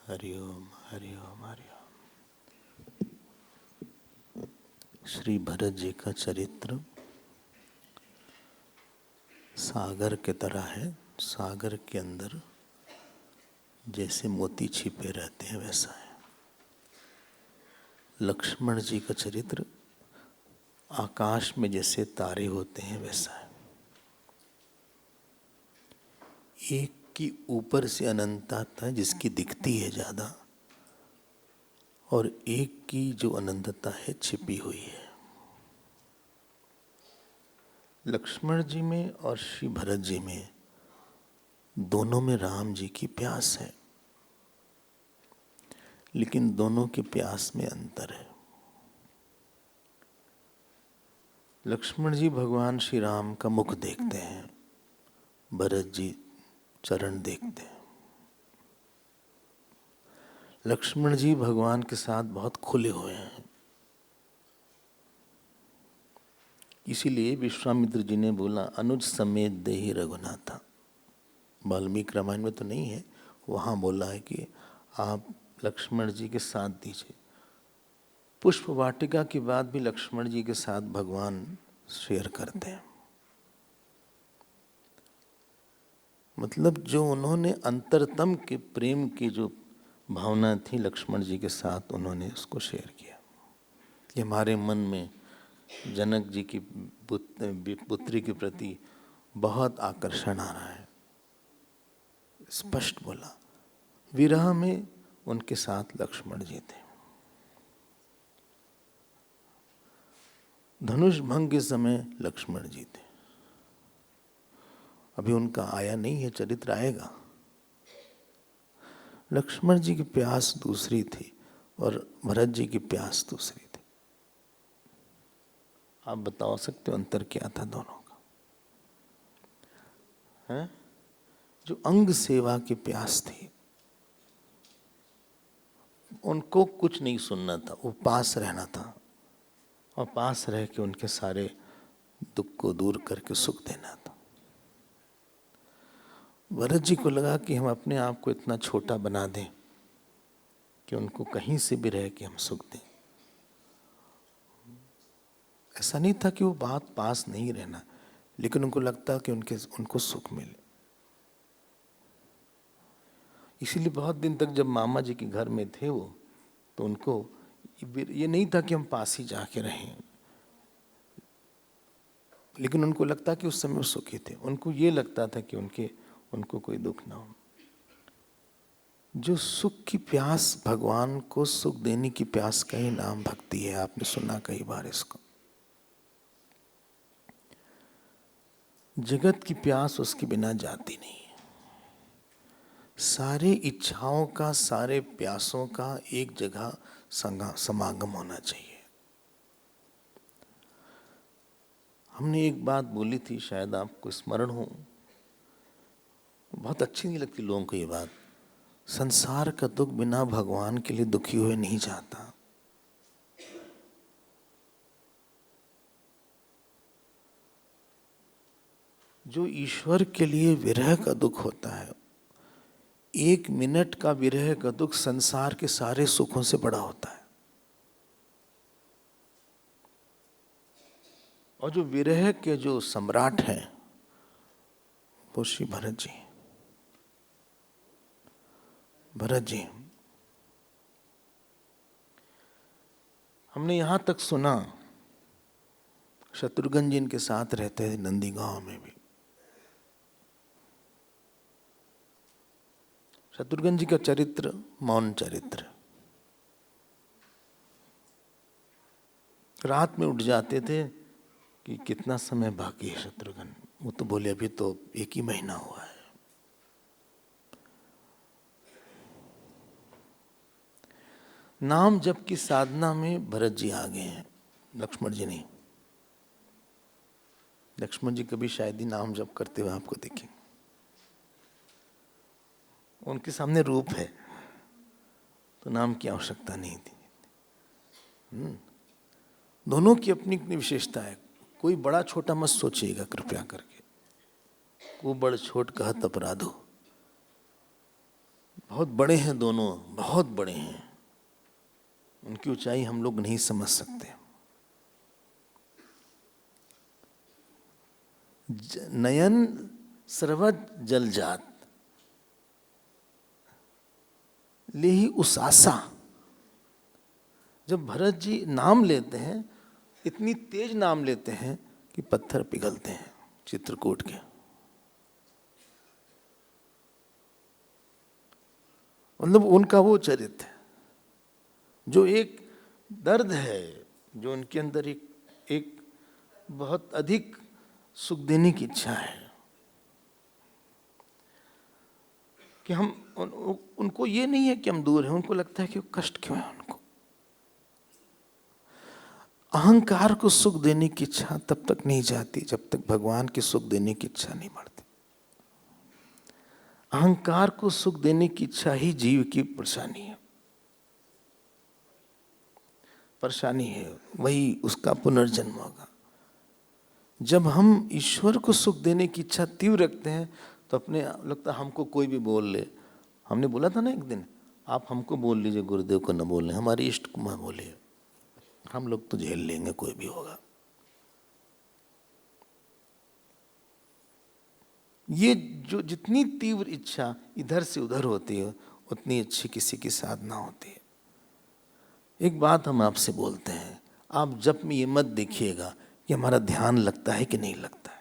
हरि ओम हरि ओम हरि ओम। श्री भरत जी का चरित्र सागर के तरह है। सागर के अंदर जैसे मोती छिपे रहते हैं वैसा है। लक्ष्मण जी का चरित्र आकाश में जैसे तारे होते हैं वैसा है। एक की ऊपर से अनंतता था जिसकी दिखती है ज्यादा, और एक की जो अनंतता है छिपी हुई है। लक्ष्मण जी में और श्री भरत जी में दोनों में राम जी की प्यास है, लेकिन दोनों की प्यास में अंतर है। लक्ष्मण जी भगवान श्री राम का मुख देखते हैं, भरत जी चरण देखते हैं। लक्ष्मण जी भगवान के साथ बहुत खुले हुए हैं, इसीलिए विश्वामित्र जी ने बोला अनुज समेत देहि रघुनाथा। वाल्मीकि रामायण में तो नहीं है, वहाँ बोला है कि आप लक्ष्मण जी के साथ दीजिए। पुष्प वाटिका के बाद भी लक्ष्मण जी के साथ भगवान शेयर करते हैं। मतलब जो उन्होंने अंतरतम के प्रेम की जो भावना थी लक्ष्मण जी के साथ, उन्होंने उसको शेयर किया। ये हमारे मन में जनक जी की पुत्री के प्रति बहुत आकर्षण आ रहा है। स्पष्ट बोला, विरह में उनके साथ लक्ष्मण जी थे। धनुष भंग के समय लक्ष्मण जी थे। अभी उनका आया नहीं है, चरित्र आएगा। लक्ष्मण जी की प्यास दूसरी थी और भरत जी की प्यास दूसरी थी। आप बता सकते हो अंतर क्या था दोनों का? है जो अंग सेवा की प्यास थी, उनको कुछ नहीं सुनना था, वो पास रहना था और पास रह के उनके सारे दुख को दूर करके सुख देना था। भरत जी को लगा कि हम अपने आप को इतना छोटा बना दें कि उनको कहीं से भी रह के हम सुख दें। ऐसा नहीं था कि वो बात पास नहीं रहना, लेकिन उनको लगता कि उनको सुख मिले। इसीलिए बहुत दिन तक जब मामा जी के घर में थे वो, तो उनको ये नहीं था कि हम पास ही जाके रहें, लेकिन उनको लगता कि उस समय वो सुखी थे। उनको ये लगता था कि उनको कोई दुख ना हो। जो सुख की प्यास, भगवान को सुख देने की प्यास का ही नाम भक्ति है। आपने सुना कई बार इसको। जगत की प्यास उसके बिना जाती नहीं है। सारे इच्छाओं का, सारे प्यासों का एक जगह समागम होना चाहिए। हमने एक बात बोली थी, शायद आपको स्मरण हो, बहुत अच्छी नहीं लगती लोगों को ये बात। संसार का दुख बिना भगवान के लिए दुखी हुए नहीं जाता। जो ईश्वर के लिए विरह का दुख होता है, 1 मिनट का विरह का दुख संसार के सारे सुखों से बड़ा होता है। और जो विरह के जो सम्राट हैं वो श्री भरत जी। भरत जी, हमने यहां तक सुना शत्रुघ्न जी इनके साथ रहते थे नंदी गांव में भी। शत्रुघ्न जी का चरित्र मौन चरित्र। रात में उठ जाते थे कि कितना समय बाकी है शत्रुघ्न। वो तो बोले अभी तो 1 ही महीना हुआ है। नाम जप की साधना में भरत जी आ गए हैं, लक्ष्मण जी नहीं। लक्ष्मण जी कभी शायद ही नाम जप करते हुए आपको देखेंगे। उनके सामने रूप है तो नाम की आवश्यकता नहीं थी। दोनों की अपनी अपनी विशेषता है। कोई बड़ा छोटा मत सोचिएगा कृपया करके। को बड़ छोट कहत अपराधो। बहुत बड़े हैं दोनों, बहुत बड़े हैं, उनकी ऊंचाई हम लोग नहीं समझ सकते। नयन सर्वत जल जात ले ही उस आशा। जब भरत जी नाम लेते हैं, इतनी तेज नाम लेते हैं कि पत्थर पिघलते हैं चित्रकूट के। मतलब उनका वो चरित्र है, जो एक दर्द है, जो उनके अंदर एक बहुत अधिक सुख देने की इच्छा है कि हम उनको ये नहीं है कि हम दूर हैं, उनको लगता है कि कष्ट क्यों है उनको। अहंकार को सुख देने की इच्छा तब तक नहीं जाती जब तक भगवान के सुख देने की इच्छा नहीं बढ़ती। अहंकार को सुख देने की इच्छा ही जीव की परेशानी है, परेशानी है, वही उसका पुनर्जन्म होगा। जब हम ईश्वर को सुख देने की इच्छा तीव्र रखते हैं तो अपने लगता है हमको कोई भी बोल ले। हमने बोला था ना एक दिन, आप हमको बोल लीजिए, गुरुदेव को न बोलें, हमारे इष्ट को मत बोलिए, हम लोग तो झेल लेंगे, कोई भी होगा। ये जो जितनी तीव्र इच्छा इधर से उधर होती है, उतनी अच्छी किसी की साधना होती है। एक बात हम आपसे बोलते हैं, आप जब में ये मत देखिएगा कि हमारा ध्यान लगता है कि नहीं लगता है।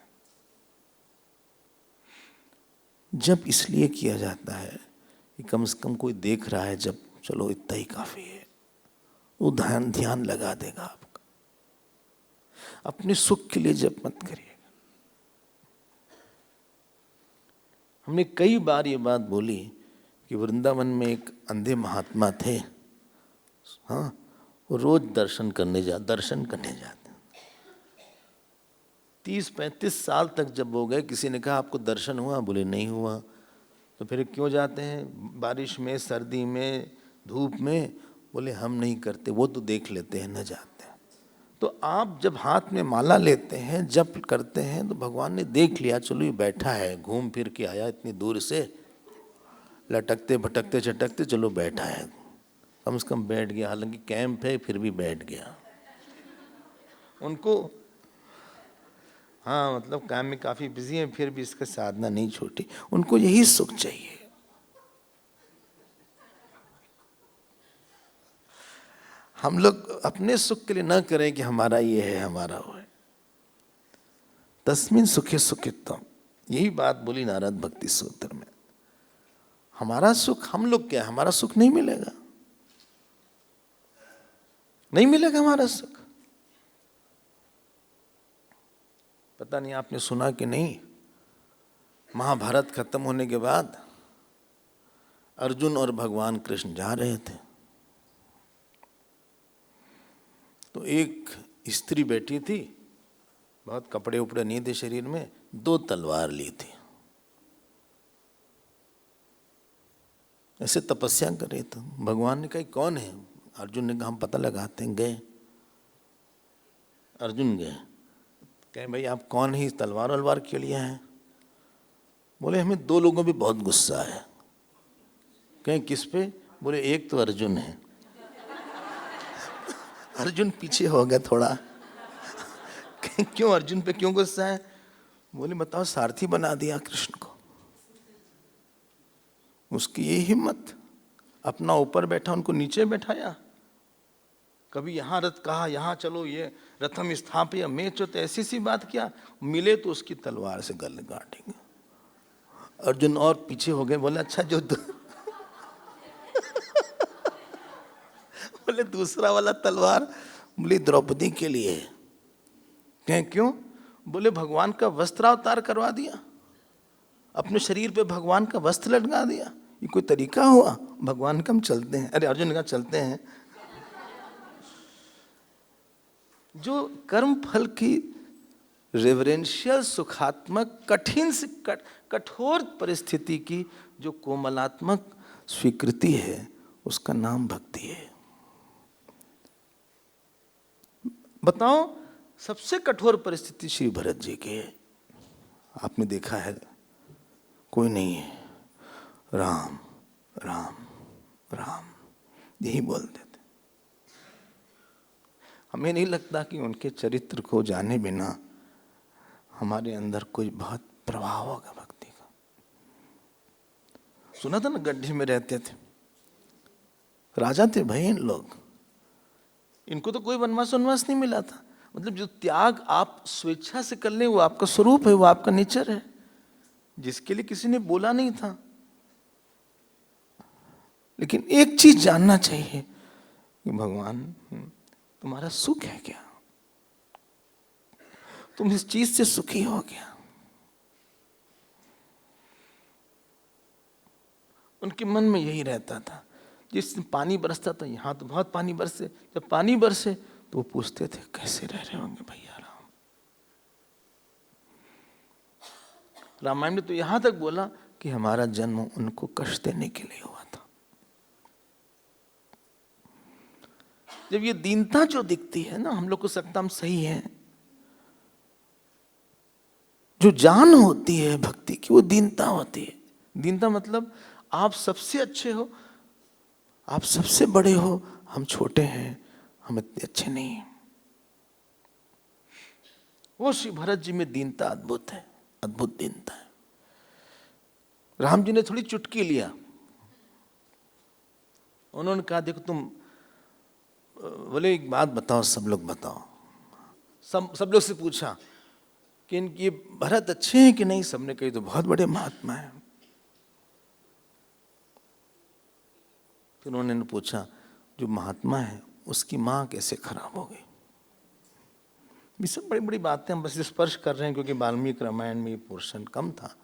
जब इसलिए किया जाता है कि कम से कम कोई देख रहा है, जब चलो इतना ही काफी है, वो ध्यान लगा देगा आपका। अपने सुख के लिए जप मत करिएगा। हमने कई बार ये बात बोली कि वृंदावन में एक अंधे महात्मा थे, हाँ, वो रोज दर्शन करने जाते। 30-35 साल तक जब हो गए, किसी ने कहा आपको दर्शन हुआ? बोले नहीं हुआ। तो फिर क्यों जाते हैं? बारिश में, सर्दी में, धूप में? बोले हम नहीं करते, वो तो देख लेते हैं, न जाते हैं। तो आप जब हाथ में माला लेते हैं, जप करते हैं, तो भगवान ने देख लिया, चलो ये बैठा है, घूम फिर के आया इतनी दूर से, लटकते भटकते चटकते, चलो बैठा है, कम से कम बैठ गया। हालांकि कैंप है, फिर भी बैठ गया। उनको, हाँ, मतलब काम में काफी बिजी है, फिर भी इसका साधना नहीं छोटी। उनको यही सुख चाहिए। हम लोग अपने सुख के लिए ना करें कि हमारा ये है, हमारा वो है। तस्मिन सुखे सुखित्वम, यही बात बोली नारद भक्ति सूत्र में। हमारा सुख, हम लोग क्या, हमारा सुख नहीं मिलेगा, नहीं मिलेगा हमारा सुख। पता नहीं आपने सुना कि नहीं, महाभारत खत्म होने के बाद अर्जुन और भगवान कृष्ण जा रहे थे, तो एक स्त्री बैठी थी, बहुत कपड़े उपड़े नहीं थे शरीर में, 2 तलवार ली थी, ऐसे तपस्या कर रहे थे। भगवान ने कहा कौन है? अर्जुन ने कहा हम पता लगाते हैं। गए, अर्जुन गए, कहें भाई आप कौन है, तलवार वलवार क्यों लिया है? बोले हमें 2 लोगों पे बहुत गुस्सा है। कहें किस पे? बोले एक तो अर्जुन है। अर्जुन पीछे हो गया थोड़ा। कहें क्यों, अर्जुन पे क्यों गुस्सा है? बोले बताओ, सारथी बना दिया कृष्ण को, उसकी ये हिम्मत, अपना ऊपर बैठा उनको नीचे बैठाया। कभी यहाँ रथ कहा, यहाँ चलो, ये रथम स्थापय मेचो, तो ऐसी सी बात किया, मिले तो उसकी तलवार से गले काटेंगे। अर्जुन और पीछे हो गए। बोले अच्छा जो बोले दूसरा वाला तलवार? बोले द्रौपदी के लिए। कहें क्यों? बोले भगवान का वस्त्रावतार करवा दिया, अपने शरीर पे भगवान का वस्त्र लटका दिया, ये कोई तरीका हुआ? भगवान का हम चलते हैं। अरे अर्जुन ने कहा चलते हैं। जो कर्म फल की रेवरेंशियल, सुखात्मक, कठिन से कठोर परिस्थिति की जो कोमलात्मक स्वीकृति है, उसका नाम भक्ति है। बताओ, सबसे कठोर परिस्थिति श्री भरत जी की है। आपने देखा है, कोई नहीं है, राम राम राम यही बोलते थे। हमें नहीं लगता कि उनके चरित्र को जाने बिना हमारे अंदर कोई बहुत प्रभाव होगा भक्ति का। सुना था ना, गड्ढे में रहते थे, राजा थे भाई इन लोग, इनको तो कोई वनवास वनवास नहीं मिला था। मतलब जो त्याग आप स्वेच्छा से कर लें वो आपका स्वरूप है, वो आपका नेचर है, जिसके लिए किसी ने बोला नहीं था। लेकिन एक चीज जानना चाहिए कि भगवान तुम्हारा सुख है क्या, तुम इस चीज से सुखी हो क्या। उनके मन में यही रहता था। जिस दिन पानी बरसता था, यहां तो बहुत पानी बरसे, जब पानी बरसे तो वो पूछते थे कैसे रह रहे होंगे भैया राम। रामायण ने तो यहां तक बोला कि हमारा जन्म उनको कष्ट देने के लिए हुआ था। जब ये दीनता जो दिखती है ना, हम लोग को सकता हम सही है, जो जान होती है भक्ति की वो दीनता होती है। दीनता मतलब आप सबसे अच्छे हो, आप सबसे बड़े हो, हम छोटे हैं, हम इतने अच्छे नहीं हैं। वो श्री भरत जी में दीनता अद्भुत है, अद्भुत दीनता है। राम जी ने थोड़ी चुटकी लिया, उन्होंने कहा देखो तुम, बोले एक बात बताओ, सब लोग बताओ। सब लोग से पूछा कि ये भरत अच्छे हैं कि नहीं, सबने कही तो बहुत बड़े महात्मा हैं। फिर उन्होंने पूछा जो महात्मा है उसकी माँ कैसे खराब हो गई। ये सब बड़ी बड़ी बातें हम बस स्पर्श कर रहे हैं क्योंकि वाल्मीकि रामायण में ये पोर्शन कम था,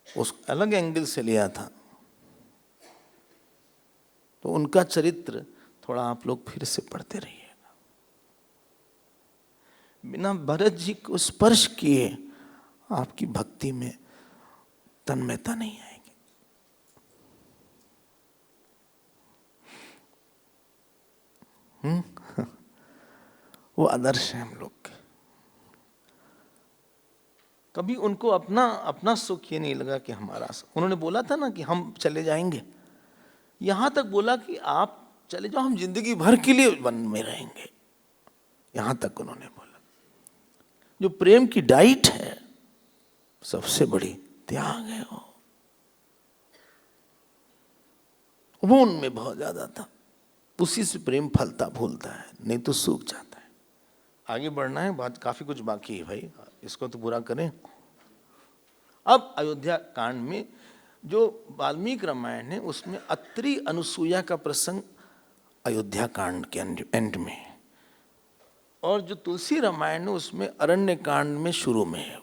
उस अलग एंगल से लिया था। तो उनका चरित्र थोड़ा आप लोग फिर से पढ़ते रहिएगा। बिना भरत जी को स्पर्श किए आपकी भक्ति में तन्मयता नहीं आएगी। वो आदर्श है हम लोग के। कभी उनको अपना सुख ये नहीं लगा कि हमारा सुख। उन्होंने बोला था ना कि हम चले जाएंगे, यहां तक बोला कि आप चले जाओ, हम जिंदगी भर के लिए वन में रहेंगे, यहां तक उन्होंने बोला। जो प्रेम की डाइट है सबसे बड़ी त्याग है, वो उनमें बहुत ज्यादा था। उसी से प्रेम फलता फूलता है, नहीं तो सूख जाता है। आगे बढ़ना है, बात काफी कुछ बाकी है भाई, इसको तो पूरा करें। अब अयोध्या कांड में जो वाल्मीकि रामायण है उसमें अत्रि अनुसूया का प्रसंग अयोध्या कांड के एंड में है, और जो तुलसी रामायण है उसमें अरण्य कांड में शुरू में है।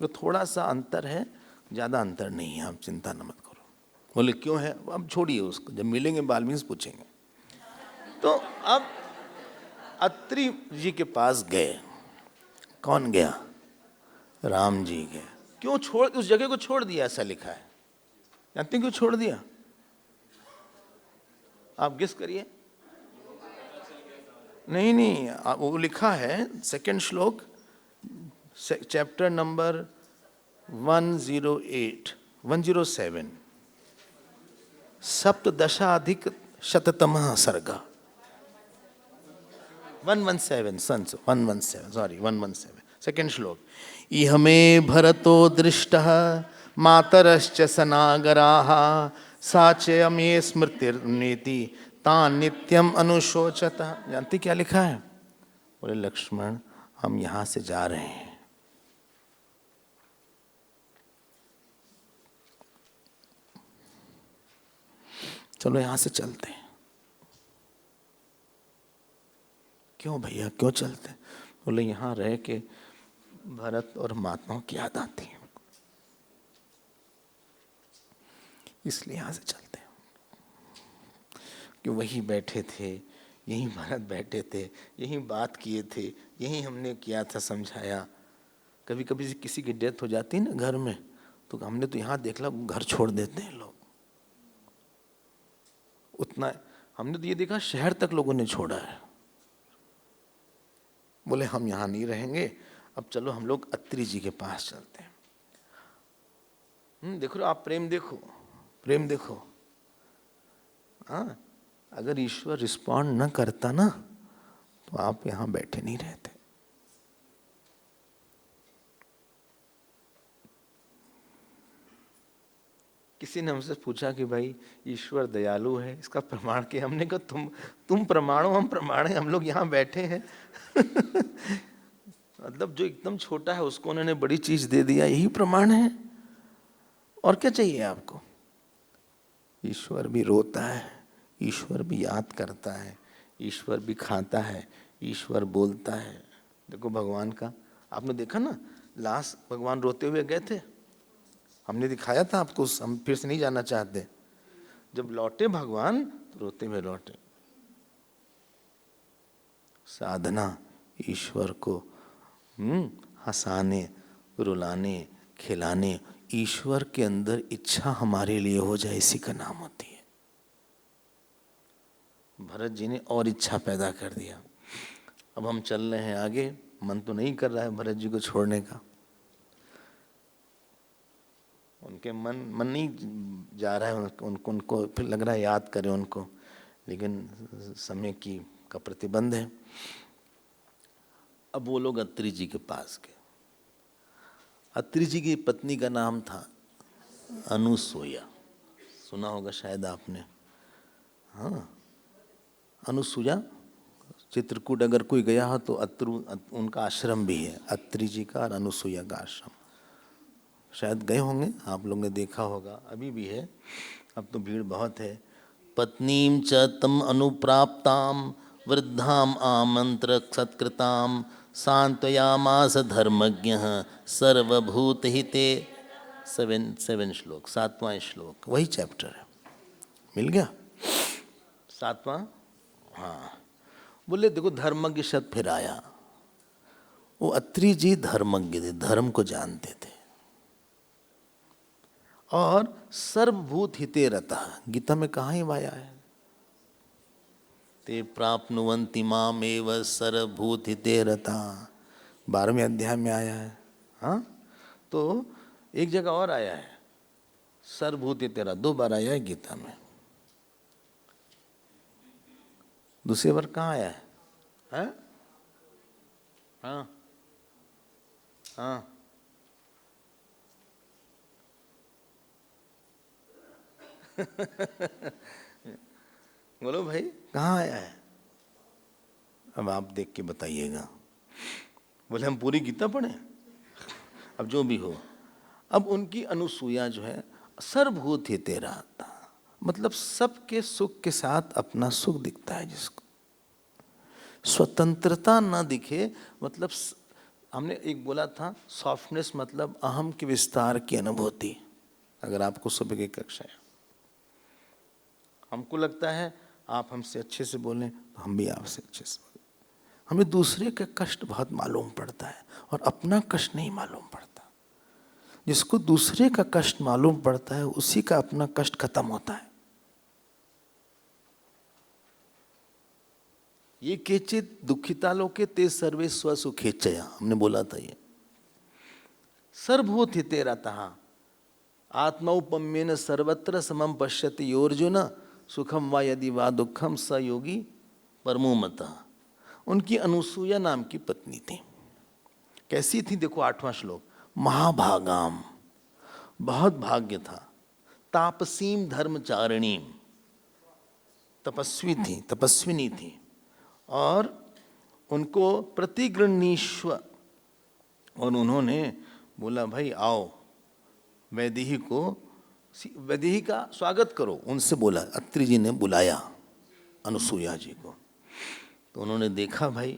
वो थोड़ा सा अंतर है, ज्यादा अंतर नहीं है, आप चिंता न मत करो। बोले क्यों है, अब छोड़िए उसको, जब मिलेंगे वाल्मीकि से पूछेंगे। तो अब अत्रि जी के पास गए। कौन गया? राम जी गए। क्यों छोड़, उस जगह को छोड़ दिया ऐसा लिखा है, जानते हैं क्यों छोड़ दिया? आप गेस करिए। नहीं, वो लिखा है सेकंड श्लोक, चैप्टर नंबर 107, सप्तदशाधिक शततमः सर्ग, 117 सेकंड श्लोक। इह मे भरतो दृष्टः मातरश्च सनागराः सा च मे स्मृतिर्नेति तान् नित्यम अनुशोचत। जानते क्या लिखा है? बोले लक्ष्मण हम यहां से जा रहे हैं, चलो यहां से चलते हैं। क्यों भैया क्यों चलते? बोले यहां रह के भरत और महात्माओं की याद आती है, इसलिए यहां से चलते हैं। कि वही बैठे थे, यहीं भरत बैठे थे, यहीं बात किए थे, यहीं हमने किया था, समझाया। कभी कभी किसी की डेथ हो जाती है ना घर में, तो हमने तो यहाँ देख ला, घर छोड़ देते हैं लोग। उतना हमने तो ये देखा शहर तक लोगों ने छोड़ा है। बोले हम यहाँ नहीं रहेंगे, अब चलो हम लोग अत्रि जी के पास चलते हैं। देखो आप प्रेम देखो, प्रेम देखो। हाँ, अगर ईश्वर रिस्पॉन्ड न करता ना तो आप यहां बैठे नहीं रहते। किसी ने हमसे पूछा कि भाई ईश्वर दयालु है, इसका प्रमाण क्या? हमने कहा तुम प्रमाण हो, हम प्रमाण है, हम लोग यहाँ बैठे हैं। मतलब जो एकदम छोटा है उसको उन्होंने बड़ी चीज दे दिया, यही प्रमाण है। और क्या चाहिए आपको? ईश्वर भी रोता है, ईश्वर भी याद करता है, ईश्वर भी खाता है, ईश्वर बोलता है। देखो भगवान का, आपने देखा ना, लास्ट भगवान रोते हुए गए थे, हमने दिखाया था आपको, हम फिर से नहीं जाना चाहते। जब लौटे भगवान तो रोते हुए लौटे। साधना ईश्वर को हंसाने, रुलाने, खिलाने, ईश्वर के अंदर इच्छा हमारे लिए हो जाए, इसी का नाम होती है। भरत जी ने और इच्छा पैदा कर दिया। अब हम चल रहे हैं आगे, मन तो नहीं कर रहा है भरत जी को छोड़ने का। उनके मन नहीं जा रहा है, उनको फिर लग रहा है याद करें उनको, लेकिन समय का प्रतिबंध है। अब वो लोग अत्रि जी के पास गए। अत्रि जी की पत्नी का नाम था अनुसूया, सुना होगा शायद आपने। हाँ, अनुसूया। चित्रकूट अगर कोई गया हो तो उनका आश्रम भी है, अत्रि जी का और अनुसूया का आश्रम। शायद गए होंगे, आप लोग ने देखा होगा, अभी भी है, अब तो भीड़ बहुत है। पत्नीम च तम अनुप्राप्ताम वृद्धाम आमंत्र सत्कृताम सांत्वयामास धर्मज्ञः सर्वभूत हिते। 7 श्लोक, 7वां श्लोक, वही चैप्टर है। मिल गया 7वां? हाँ। बोले देखो धर्मज्ञ शब्द फिर आया। वो अत्रि जी धर्मज्ञ थे, धर्म को जानते थे। और सर्वभूत हिते रता, गीता में कहाँ ही आया है? ते प्राप्नुवन्ति मामेव सर्वभूत हिते रता, 12वें अध्याय में आया है। हाँ, तो एक जगह और आया है सर्वभूत हिते रता, 2 बार आया है गीता में। दूसरी बार कहाँ आया है? हाँ हाँ हाँ, बोलो भाई कहाँ आया है? अब आप देख के बताइएगा। बोले हम पूरी गीता पढ़ें? अब जो भी हो, अब उनकी अनुसूया जो है सर्वभूत ही तेरा था, मतलब सबके सुख के साथ अपना सुख दिखता है जिसको, स्वतंत्रता ना दिखे। मतलब हमने एक बोला था सॉफ्टनेस, मतलब अहम के विस्तार की अनुभूति। अगर आपको सुबह की कक्षा है, हमको लगता है आप हमसे अच्छे से बोलें तो हम भी आपसे अच्छे से बोलें। हमें दूसरे का कष्ट बहुत मालूम पड़ता है और अपना कष्ट नहीं मालूम पड़ता। जिसको दूसरे का कष्ट मालूम पड़ता है उसी का अपना कष्ट खत्म होता है। ये केचित दुखिता लोके ते सर्वे स्वसुखेच्छया, हमने बोला था ये। सर्वभूत हिते रतः आत्मौपम्येन सर्वत्र समम पश्यति योर्जुन सुखम वा यदि वा दुखम स योगी परमो मतः। उनकी अनुसूया नाम की पत्नी थी। कैसी थी देखो 8वां श्लोक, महाभागाम, बहुत भाग्य था, तापसीम धर्मचारिणीम, तपस्वी थी, तपस्विनी थी, और उनको प्रतिगृह्णीष्व, और उन्होंने बोला भाई आओ वैदेही को, वैदेही का स्वागत करो, उनसे बोला। अत्रि जी ने बुलाया अनुसूया जी को, तो उन्होंने देखा भाई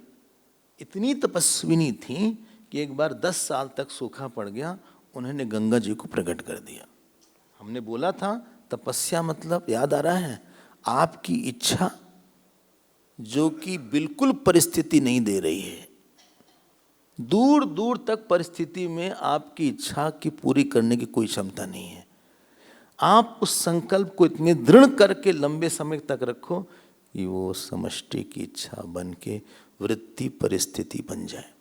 इतनी तपस्विनी थी कि एक बार 10 साल तक सूखा पड़ गया, उन्होंने गंगा जी को प्रकट कर दिया। हमने बोला था तपस्या मतलब, याद आ रहा है, आपकी इच्छा जो कि बिल्कुल परिस्थिति नहीं दे रही है, दूर दूर तक परिस्थिति में आपकी इच्छा की पूरी करने की कोई क्षमता नहीं है, आप उस संकल्प को इतने दृढ़ करके लंबे समय तक रखो कि वो समष्टि की इच्छा बन के वृत्ति परिस्थिति बन जाए।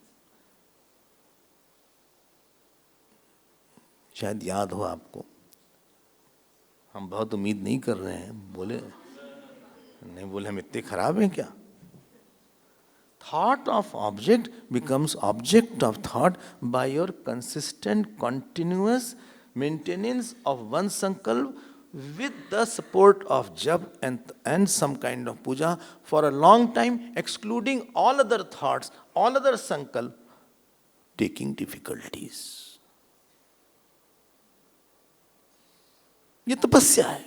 शायद याद हो आपको, हम बहुत उम्मीद नहीं कर रहे हैं। बोले नहीं, बोले हम इतने खराब हैं क्या? Thought of object becomes object of thought by your consistent, continuous maintenance of one sankalp with the support of jap and some kind of puja for a long time, excluding all other thoughts, all other sankalp, taking difficulties. ये तपस्या है।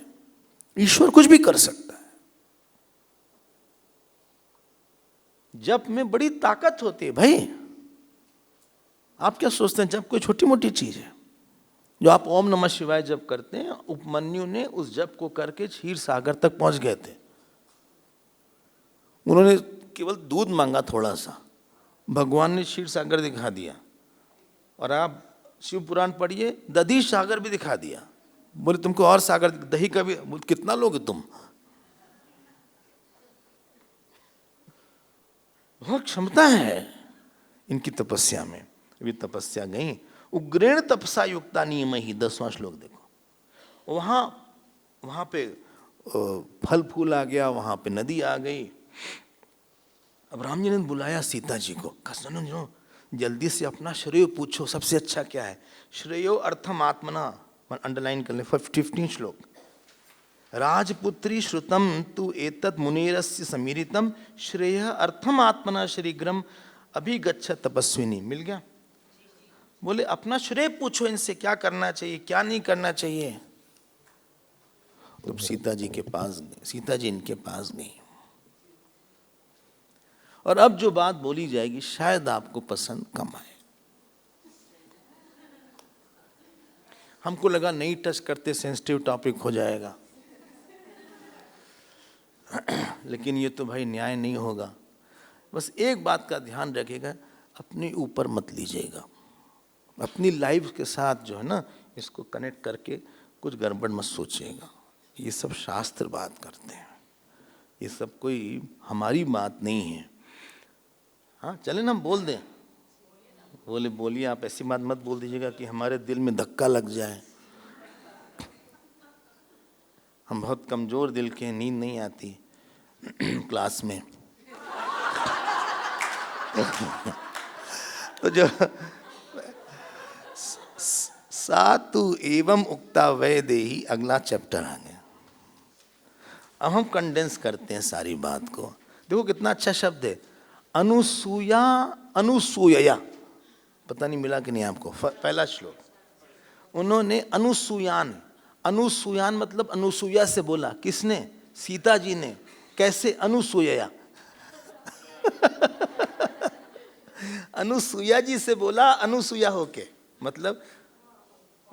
ईश्वर कुछ भी कर सकता है। जप में बड़ी ताकत होती है भाई। आप क्या सोचते हैं जप कोई छोटी मोटी चीज है? जो आप ओम नमः शिवाय जप करते हैं, उपमन्यु ने उस जप को करके क्षीर सागर तक पहुंच गए थे। उन्होंने केवल दूध मांगा थोड़ा सा, भगवान ने क्षीर सागर दिखा दिया। और आप शिव पुराण पढ़िए, दधी सागर भी दिखा दिया। बोले तुमको और सागर, दही का भी, कितना लोगे तुम? बहुत क्षमता है इनकी तपस्या में। अभी तपस्या गई, उग्रेण तपसा युक्ता नियम ही, 10वां श्लोक देखो। वहां पे फल फूल आ गया, वहां पे नदी आ गई। अब राम जी ने बुलाया सीता जी को, कहा सुनो जल्दी से अपना श्रेय पूछो, सबसे अच्छा क्या है? श्रेयो अर्थम आत्मना, अंडरलाइन कर ले, 15 श्लोक। राजपुत्री श्रुतम तु एतत् मुनेरस्य समीरितम श्रेय अर्थम आत्मना शीघ्रम अभिगच्छ तपस्विनी। मिल गया? बोले अपना श्रेय पूछो, इनसे क्या करना चाहिए क्या नहीं करना चाहिए। तो सीता जी इनके पास गई। और अब जो बात बोली जाएगी शायद आपको पसंद कम आए। हमको लगा नहीं टच करते सेंसिटिव टॉपिक हो जाएगा, लेकिन ये तो भाई न्याय नहीं होगा। बस एक बात का ध्यान रखिएगा, अपने ऊपर मत लीजिएगा। अपनी लाइफ के साथ जो है ना, इसको कनेक्ट करके कुछ गड़बड़ मत सोचिएगा। ये सब शास्त्र बात करते हैं, ये सब कोई हमारी बात नहीं है। हाँ चले ना, हम बोल दें। बोले बोलिए, आप ऐसी बात मत बोल दीजिएगा कि हमारे दिल में धक्का लग जाए। हम बहुत कमजोर दिल के हैं, नींद नहीं आती क्लास में। तो जो सातु एवं उक्ता वै देही, अगला चैप्टर आ गया। अब हम कंडेंस करते हैं सारी बात को। देखो कितना अच्छा शब्द है, अनुसूया अनुसूया। पता नहीं मिला कि नहीं आपको? पहला श्लोक उन्होंने अनुसूयान मतलब अनुसूया से बोला। किसने? सीता जी ने। कैसे? अनुसूया अनुसूया जी से बोला, अनुसूया होके। मतलब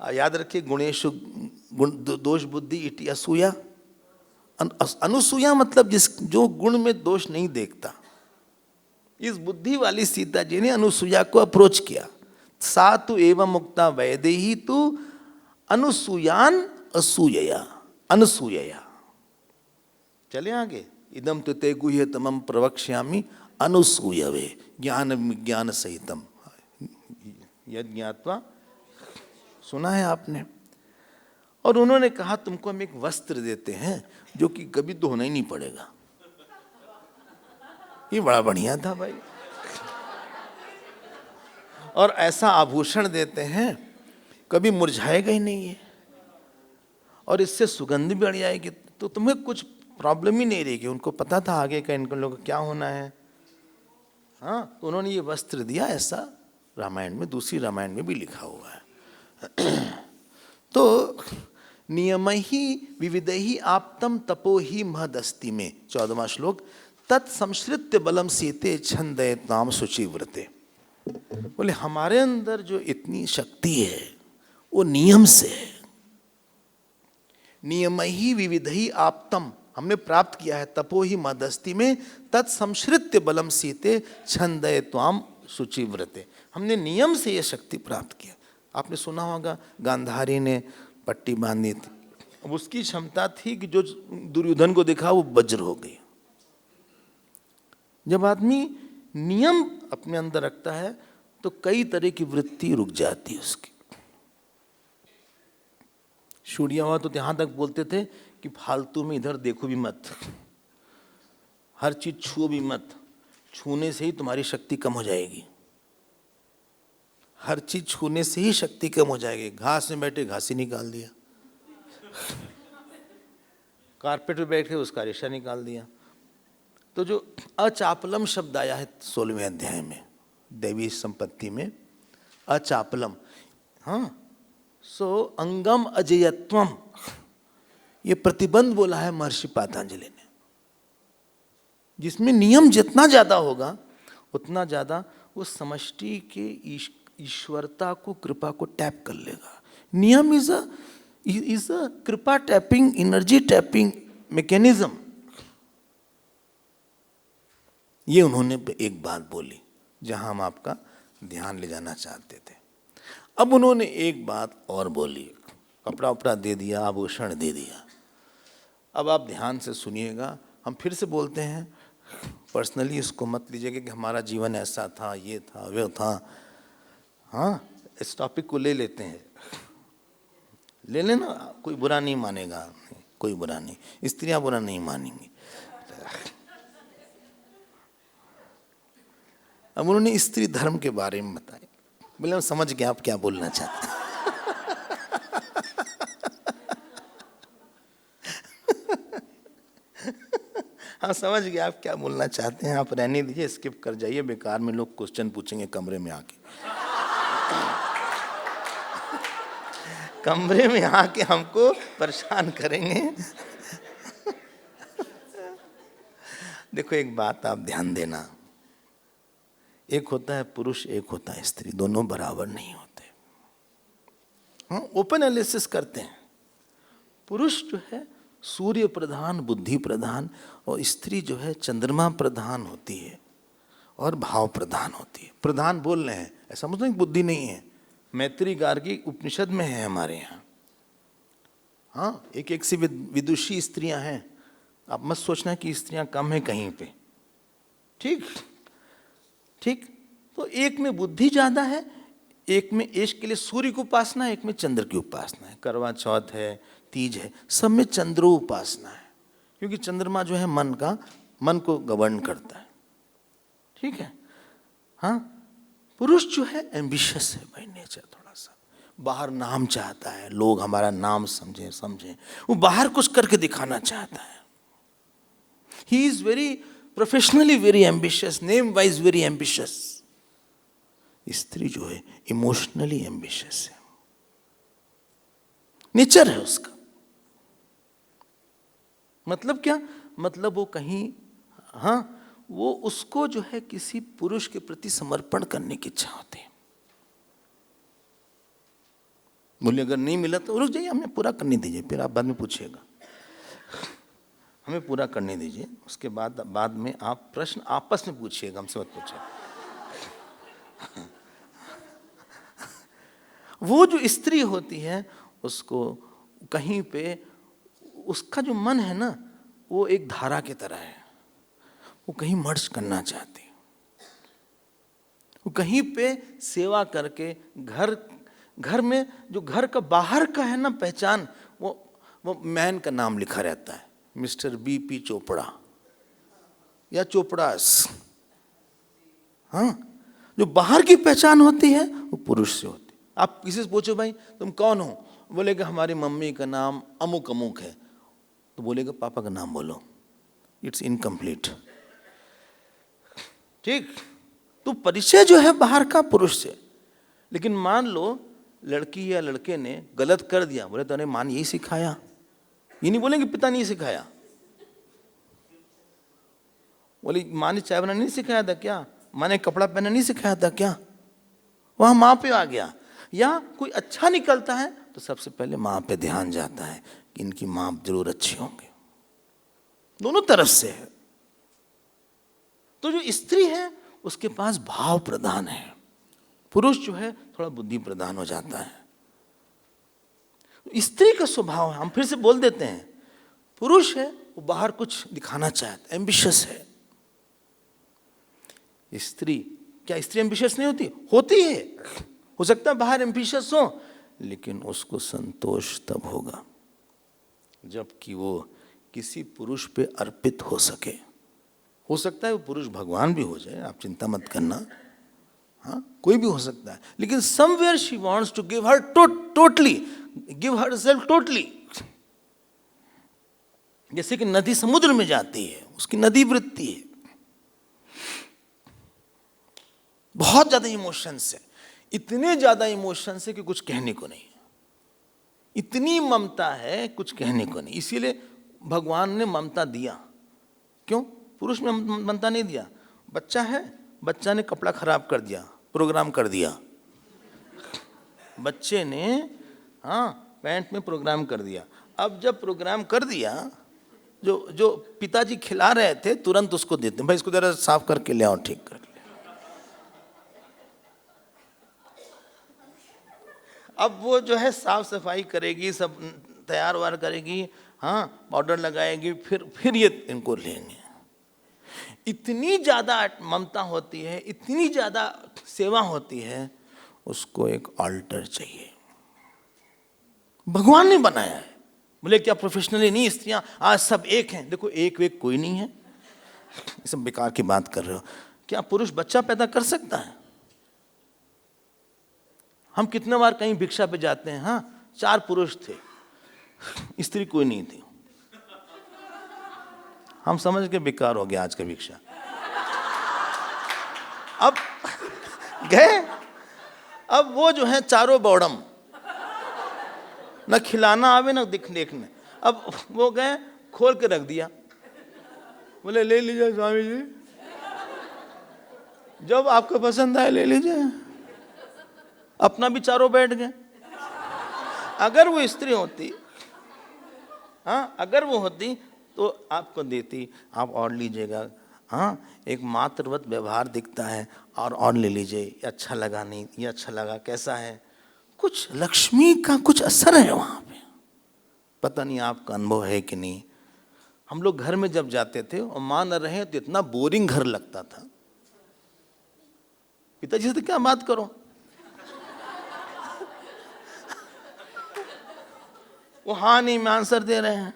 याद रखिए, गुणेशु दोष बुद्धि इति असूया। अनुसूया मतलब जो गुण में दोष नहीं देखता। इस बुद्धि वाली सीता जी ने अनुसूया को अप्रोच किया। सातु एवं मुक्ता वैदेही तु अनुसूयान असूयया, अनुसूयया। चले आगे, इदम तो ते गुह्यतमं प्रवक्ष्यामि अनुसूयवे ज्ञान विज्ञान सहितम। यद ज्ञात्वा, सुना है आपने। और उन्होंने कहा तुमको हम एक वस्त्र देते हैं जो कि कभी धोना ही नहीं पड़ेगा। ये बड़ा बढ़िया था भाई। और ऐसा आभूषण देते हैं कभी मुरझाएगा ही नहीं है, और इससे सुगंध भी बढ़ जाएगी, तो तुम्हें कुछ प्रॉब्लम ही नहीं रहेगी। उनको पता था आगे का इनको लोग क्या होना है। हाँ, तो उन्होंने ये वस्त्र दिया। ऐसा रामायण में, दूसरी रामायण में भी लिखा हुआ है। तो नियम ही विविध ही आप्तम तपो ही महदस्ति में 14वां श्लोक, तत्संश्रित्य बलम सीते छंदय नाम शुचि व्रते। बोले हमारे अंदर जो इतनी शक्ति है वो नियम से है। नियम ही विविध ही आप्तम, हमने प्राप्त किया है तपो ही मदस्ति में, तत्संश्रित्य बलम सीते छंदय त्वाम शुचि व्रते। हमने नियम से ये शक्ति प्राप्त किया। आपने सुना होगा गांधारी ने पट्टी बांधी थी, अब उसकी क्षमता थी कि जो दुर्योधन को दिखा वो वज्र हो गई। जब आदमी नियम अपने अंदर रखता है तो कई तरह की वृत्ति रुक जाती है उसकी। सूर्य बाबा तो यहाँ तक बोलते थे कि फालतू में इधर देखो भी मत, हर चीज छुओ भी मत, छूने से ही तुम्हारी शक्ति कम हो जाएगी, हर चीज छूने से ही शक्ति कम हो जाएगी। घास में बैठे घास ही निकाल दिया, कारपेट पे बैठे उसका रेशा निकाल दिया। तो जो अचापलम शब्द आया है 16वें अध्याय में दैवी संपत्ति में, अचापलम, हाँ, सो अंगम अजेयत्वम, ये प्रतिबंध बोला है महर्षि पातंजलि ने, जिसमें नियम जितना ज्यादा होगा उतना ज्यादा वो समष्टि के ईश्वरता को, कृपा को टैप कर लेगा। नियम इज अ कृपा टैपिंग, एनर्जी टैपिंग मैकेनिज्म। ये उन्होंने एक बात बोली जहां हम आपका ध्यान ले जाना चाहते थे। अब उन्होंने एक बात और बोली, कपड़ा उपड़ा दे दिया, आभूषण दे दिया। अब आप ध्यान से सुनिएगा, हम फिर से बोलते हैं, पर्सनली इसको मत लीजिएगा कि हमारा जीवन ऐसा था, ये था, वो था। हाँ, इस टॉपिक को ले लेते हैं, ले लेना, कोई बुरा नहीं मानेगा, कोई बुरा नहीं, स्त्रियां बुरा नहीं मानेंगी। अब उन्होंने स्त्री धर्म के बारे में बताया, बोले हम समझ गए आप क्या बोलना चाहते हैं। हाँ, समझ गए आप क्या बोलना चाहते हैं, आप रहने दीजिए, स्किप कर जाइए, बेकार में लोग क्वेश्चन पूछेंगे कमरे में आके। कमरे में आके हमको परेशान करेंगे। देखो एक बात आप ध्यान देना, एक होता है पुरुष, एक होता है स्त्री, दोनों बराबर नहीं होते। हाँ, ओपन एनालिसिस करते हैं। पुरुष जो है सूर्य प्रधान, बुद्धि प्रधान, और स्त्री जो है चंद्रमा प्रधान होती है और भाव प्रधान होती है। प्रधान बोल रहे हैं, ऐसा मतलब बुद्धि नहीं है, मैत्री गार्गी उपनिषद में है हमारे यहाँ। हाँ, एक एक सी विदुषी स्त्रियां हैं, आप मत सोचना कि स्त्रियां कम है कहीं पे, ठीक ठीक। तो एक में बुद्धि ज्यादा है, एक में इश्क के लिए सूर्य की उपासना है, एक में चंद्र की उपासना है। करवा चौथ है, तीज है, सब में चंद्रो उपासना है, क्योंकि चंद्रमा जो है मन को गवर्न करता है, ठीक है। हाँ, पुरुष जो है एम्बिशियस है बाय नेचर, थोड़ा सा बाहर नाम चाहता है, लोग हमारा नाम समझें, वो बाहर कुछ करके दिखाना चाहता है। He is very professionally very ambitious, name wise very ambitious. स्त्री जो है इमोशनली एम्बिशियस है, नेचर है उसका। मतलब क्या मतलब, वो कहीं, हाँ, वो उसको जो है किसी पुरुष के प्रति समर्पण करने की इच्छा होती है। बोले अगर नहीं मिला तो रुक जाइए, हमें पूरा करने दीजिए, फिर आप बाद में पूछिएगा, हमें पूरा करने दीजिए, उसके बाद में आप प्रश्न आपस में पूछिएगा, हमसे मत पूछिए। वो जो स्त्री होती है उसको कहीं पे उसका जो मन है ना, वो एक धारा की तरह है, वो कहीं मर्ज करना चाहती है, वो कहीं पे सेवा करके घर में जो घर का बाहर का है ना पहचान, वो मैन का नाम लिखा रहता है, मिस्टर BP चोपड़ा या चोपड़ास। हाँ, जो बाहर की पहचान होती है वो पुरुष से होती है। आप किसी से पूछो भाई तुम कौन हो, बोलेगा हमारी मम्मी का नाम अमुक अमुक है, तो बोलेगा पापा का नाम बोलो, इट्स इनकम्प्लीट, ठीक। तो परिचय जो है बाहर का पुरुष से। लेकिन मान लो लड़की या लड़के ने गलत कर दिया, बोले तो माँ ने यही सिखाया, ये नहीं बोलेंगे पिता ने सिखाया, बोले माँ ने चाय बनाना नहीं सिखाया था क्या, माँ ने कपड़ा पहनना नहीं सिखाया था क्या, वहां माँ पे आ गया। या कोई अच्छा निकलता है तो सबसे पहले माँ पे ध्यान जाता है कि इनकी माँ जरूर अच्छी होंगे, दोनों तरफ से है। तो जो स्त्री है उसके पास भाव प्रधान है, पुरुष जो है थोड़ा बुद्धि प्रधान हो जाता है। स्त्री का स्वभाव है, हम फिर से बोल देते हैं, पुरुष है वो बाहर कुछ दिखाना चाहता है, एम्बिशियस है। स्त्री, क्या स्त्री एम्बिशियस नहीं होती? होती है, हो सकता है बाहर एम्बिशियस हो, लेकिन उसको संतोष तब होगा जबकि वो किसी पुरुष पे अर्पित हो सके। हो सकता है वो पुरुष भगवान भी हो जाए, आप चिंता मत करना, हाँ कोई भी हो सकता है, लेकिन somewhere she wants to give her totally, give herself totally. जैसे कि नदी समुद्र में जाती है, उसकी नदी वृत्ति है, बहुत ज्यादा इमोशंस है, इतने ज्यादा इमोशंस है कि कुछ कहने को नहीं, इतनी ममता है कुछ कहने को नहीं। इसीलिए भगवान ने ममता दिया। क्यों? पुरुष में ममता नहीं दिया। बच्चा है, बच्चा ने कपड़ा खराब कर दिया, प्रोग्राम कर दिया, बच्चे ने हाँ पैंट में प्रोग्राम कर दिया। अब जब प्रोग्राम कर दिया, जो पिताजी खिला रहे थे तुरंत उसको देते, भाई इसको जरा साफ करके ले आओ, ठीक कर ले। अब वो जो है साफ सफाई करेगी, सब तैयार वार करेगी, हाँ पाउडर लगाएगी, फिर ये इनको लेंगे। इतनी ज्यादा ममता होती है, इतनी ज्यादा सेवा होती है, उसको एक ऑल्टर चाहिए। भगवान ने बनाया है। बोले क्या प्रोफेशनली नहीं, स्त्रियां आज सब एक हैं? देखो एक वेक कोई नहीं है, ये सब बेकार की बात कर रहे हो। क्या पुरुष बच्चा पैदा कर सकता है? हम कितने बार कहीं भिक्षा पे जाते हैं, हाँ 4 पुरुष थे, स्त्री कोई नहीं थी, हम समझ के बेकार हो गया आज का भिक्षा। अब गए, अब वो जो है चारों बौड़म, न खिलाना आवे न देखने। अब वो गए, खोल के रख दिया, बोले ले लीजिए स्वामी जी, जब आपको पसंद आए ले लीजिए। अपना भी चारों बैठ गए। अगर वो स्त्री होती, हाँ अगर वो होती तो आपको देती, आप और लीजिएगा, हाँ एक मातृवत व्यवहार दिखता है, और ले लीजिए, ये अच्छा लगा नहीं, ये अच्छा लगा, कैसा है, कुछ लक्ष्मी का कुछ असर है वहां पे। पता नहीं आपका अनुभव है कि नहीं। हम लोग घर में जब जाते थे और मां न रहे तो इतना बोरिंग घर लगता था। पिताजी से तो क्या बात करो, वो हाँ नहीं में आंसर दे रहे हैं।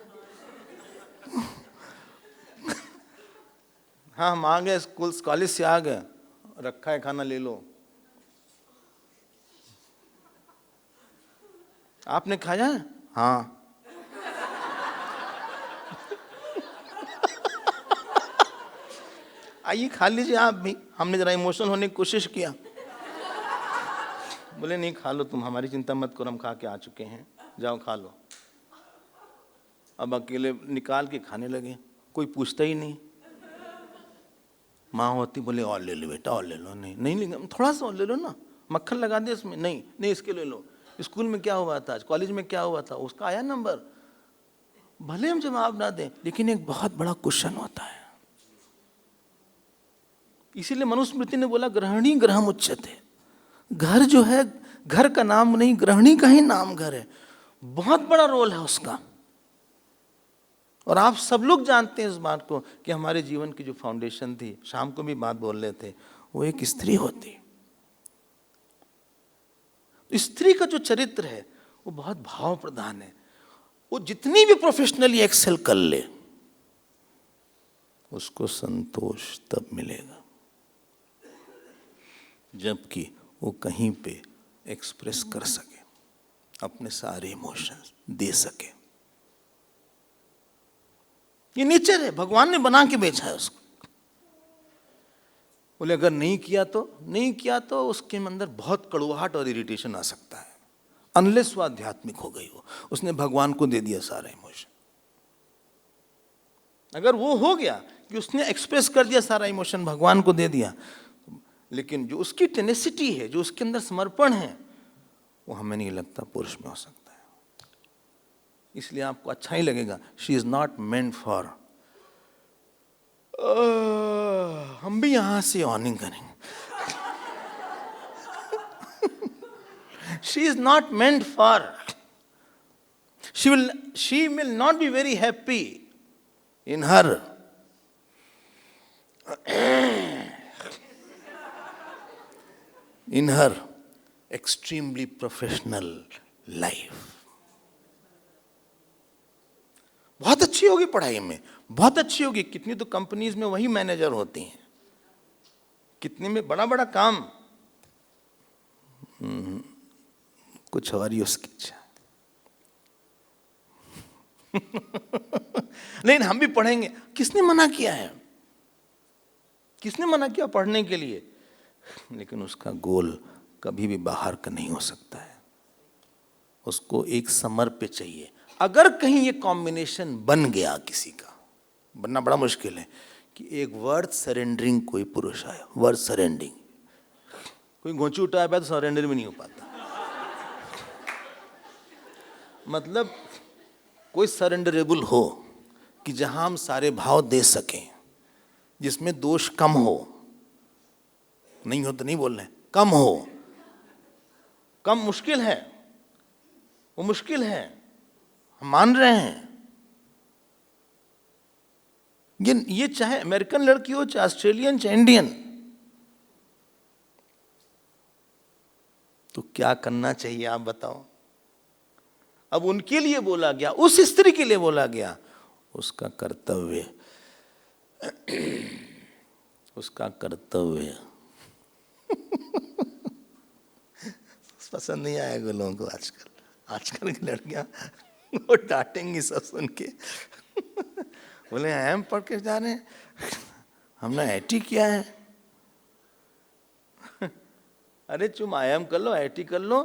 हाँ हम आ गए, स्कूल कॉलेज से आ गए, रखा है खाना ले लो। आपने खाया है? हाँ। आइए खा लीजिए आप भी, हमने जरा इमोशनल होने की कोशिश किया। बोले नहीं खा लो तुम, हमारी चिंता मत करो, हम खा के आ चुके हैं, जाओ खा लो। अब अकेले निकाल के खाने लगे, कोई पूछता ही नहीं। माँ होती बोले और ले लो बेटा, और ले लो। नहीं थोड़ा सा और ले लो ना, मक्खन लगा दे इसमें। नहीं इसके ले लो। स्कूल में क्या हुआ था आज, कॉलेज में क्या हुआ था, उसका आया नंबर। भले हम जवाब ना दें, लेकिन एक बहुत बड़ा क्वेश्चन होता है। इसीलिए मनुस्मृति ने बोला गृहिणी गृहम उच्यते। घर जो है, घर का नाम नहीं, गृहिणी का ही नाम घर है। बहुत बड़ा रोल है उसका। और आप सब लोग जानते हैं इस बात को कि हमारे जीवन की जो फाउंडेशन थी, शाम को भी बात बोल रहे थे, वो एक स्त्री होती। स्त्री का जो चरित्र है वो बहुत भाव प्रधान है। वो जितनी भी प्रोफेशनली एक्सेल कर ले, उसको संतोष तब मिलेगा जबकि वो कहीं पे एक्सप्रेस कर सके, अपने सारे इमोशंस दे सके। ये नेचर है, भगवान ने बना के बेचा है उसको। बोले अगर नहीं किया तो उसके अंदर बहुत कड़वाहट और इरिटेशन आ सकता है, अनलेस वो आध्यात्मिक हो गई हो, उसने भगवान को दे दिया सारा इमोशन। अगर वो हो गया कि उसने एक्सप्रेस कर दिया सारा इमोशन, भगवान को दे दिया, लेकिन जो उसकी टेनेसिटी है, जो उसके अंदर समर्पण है, वो हमें नहीं लगता पुरुष में हो सकता है। इसलिए आपको अच्छा ही लगेगा, she is not meant for. हम भी यहां से ऑनिंग करेंगे। She is not meant for, she will not be very happy in her extremely professional life. बहुत अच्छी होगी पढ़ाई में, बहुत अच्छी होगी, कितनी तो कंपनीज में वही मैनेजर होती हैं, कितने में बड़ा बड़ा काम, कुछ और ही उसकी इच्छा। लेकिन हम भी पढ़ेंगे, किसने मना किया है, किसने मना किया पढ़ने के लिए? लेकिन उसका गोल कभी भी बाहर का नहीं हो सकता है, उसको एक समर पे चाहिए। अगर कहीं ये कॉम्बिनेशन बन गया किसी का, बनना बड़ा मुश्किल है, कि एक वर्थ सरेंडरिंग कोई पुरुष आया, वर्थ सरेंडरिंग, कोई घोंची उठाया तो सरेंडर भी नहीं हो पाता। मतलब कोई सरेंडरेबल हो कि जहां हम सारे भाव दे सकें, जिसमें दोष कम हो, नहीं हो तो नहीं बोल रहे, कम हो, कम मुश्किल है, वो मुश्किल है, हम मान रहे हैं। ये चाहे अमेरिकन लड़की हो, चाहे ऑस्ट्रेलियन, चाहे इंडियन, तो क्या करना चाहिए आप बताओ? अब उनके लिए बोला गया, उस स्त्री के लिए बोला गया, उसका कर्तव्य, उसका कर्तव्य। पसंद नहीं आएगा लोगों को आजकल, आजकल की लड़कियां वो डांटेंगी सब सुन के। बोले हम पढ़ के जा रहे हैं, हमने आईटी किया है। अरे चुम आईएम कर लो, आईटी कर लो,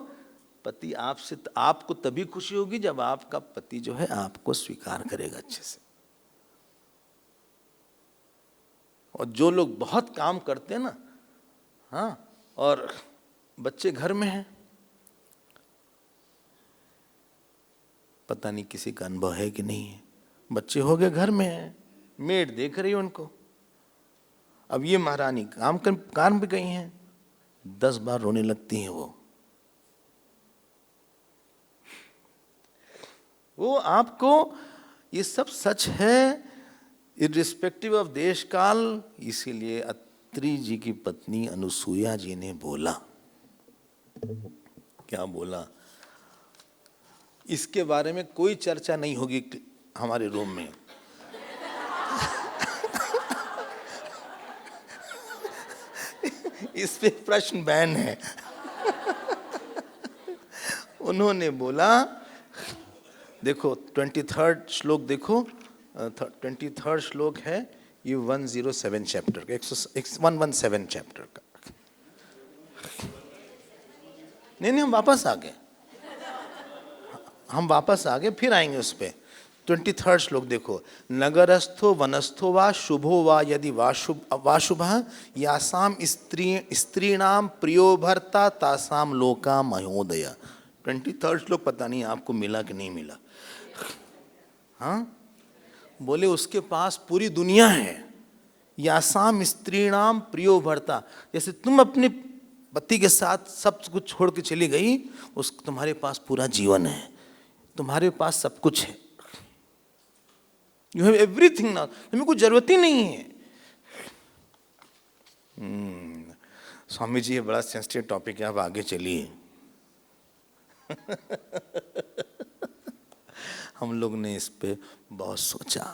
पति आपसे, आपको तभी खुशी होगी जब आपका पति जो है आपको स्वीकार करेगा अच्छे से। और जो लोग बहुत काम करते हैं ना, हाँ, और बच्चे घर में हैं, पता नहीं किसी का अनुभव है कि नहीं है, बच्चे हो गए घर में हैं, मेड देख रही है उनको, अब ये महारानी काम भी गई हैं, 10 बार रोने लगती हैं वो आपको, ये सब सच है इर्रिस्पेक्टिव ऑफ देश काल। इसीलिए अत्रि जी की पत्नी अनुसुईया जी ने बोला, क्या बोला, इसके बारे में कोई चर्चा नहीं होगी हमारे रूम में। इस पे प्रश्न बैन है। उन्होंने बोला, देखो 23rd श्लोक देखो, 23rd श्लोक है ये 107 चैप्टर का, 117 चैप्टर का। नहीं हम वापस आ गए, हम वापस आ गए, फिर आएंगे उस पे। 23rd श्लोक देखो, नगरस्थो वनस्थो वा शुभो वा यदि वाशुभः यासाम स्त्रीणाम प्रियो भर्ता तासाम लोका महोदय। 23rd श्लोक पता नहीं आपको मिला कि नहीं मिला। हाँ, बोले उसके पास पूरी दुनिया है, यासाम स्त्रीणाम प्रियो भर्ता, जैसे तुम अपने पति के साथ सब कुछ छोड़ के चली गई, तुम्हारे पास पूरा जीवन है, तुम्हारे पास सब कुछ है, यू हैव एवरीथिंग नाउ, तुम्हें कुछ जरूरत ही नहीं है। स्वामी जी ये बड़ा सेंसिटिव टॉपिक है, आप आगे चलिए। हम लोग ने इस पे बहुत सोचा,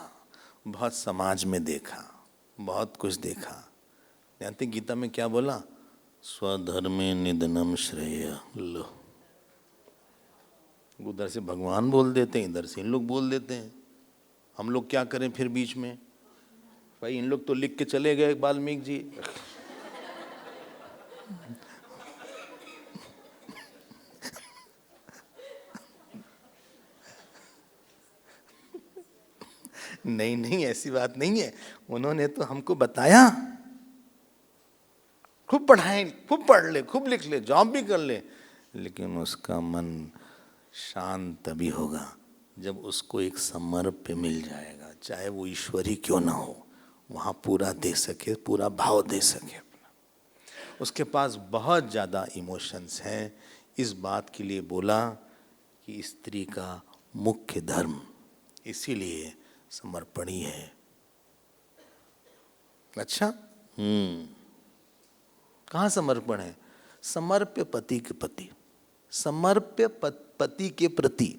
बहुत समाज में देखा, बहुत कुछ देखा। जानते गीता में क्या बोला, स्वधर्मे निधनम श्रेय। लो, उधर से भगवान बोल देते हैं, इधर से इन लोग बोल देते हैं, हम लोग क्या करें फिर बीच में? भाई इन लोग तो लिख के चले गए वाल्मीकि जी। नहीं ऐसी बात नहीं है, उन्होंने तो हमको बताया, खूब पढ़ाए, खूब पढ़ ले, खूब लिख ले, जॉब भी कर ले, लेकिन उसका मन शांत तभी होगा जब उसको एक समर्प्य मिल जाएगा, चाहे वो ईश्वरी क्यों ना हो, वहाँ पूरा दे सके, पूरा भाव दे सके अपना। उसके पास बहुत ज़्यादा इमोशंस हैं। इस बात के लिए बोला कि स्त्री का मुख्य धर्म इसीलिए समर्पण ही है। अच्छा, कहाँ समर्पण है? समर्प्य पति के पति, समर्प्य पति के प्रति।